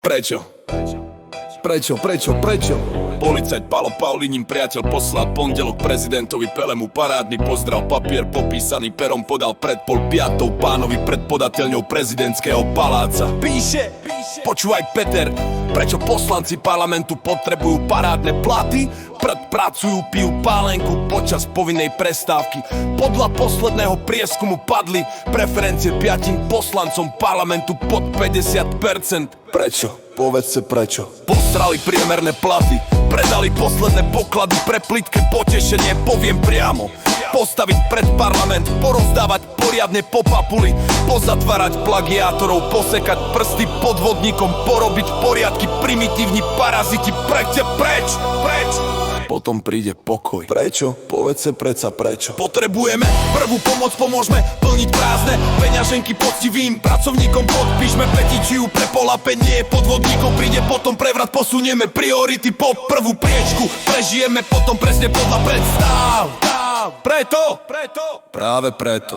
Prečo? Policajt Palo Paulínin priateľ poslal pondelok prezidentovi Pelemu parádny pozdrav. Papier popísaný perom podal pred 4:30 pánovi pred podateľňou prezidentského paláca. Píše, počúvaj Peter, prečo poslanci parlamentu potrebujú parádne platy? Pracujú, pijú pálenku počas povinnej prestávky. Podľa posledného prieskumu padli preferencie 5 poslancom parlamentu pod 50%. Prečo? Povedzte prečo. Posrali priemerné platy, predali posledné poklady pre plitké potešenie, poviem priamo. Postaviť pred parlament, porozdávať poriadne po papuli, pozatvárať plagiátorov, posekať prsty podvodníkom, porobiť poriadky primitívni paraziti, preďte preč! Potom príde pokoj. Prečo? Povedzte predsa prečo. Potrebujeme prvú pomoc, pomôžme plniť prázdne peňaženky poctivým pracovníkom. Podpíšme petíciu pre polapenie podvodníkov. Príde potom prevrat, posunieme priority po prvú priečku. Prežijeme potom presne podľa predstav. Práve preto.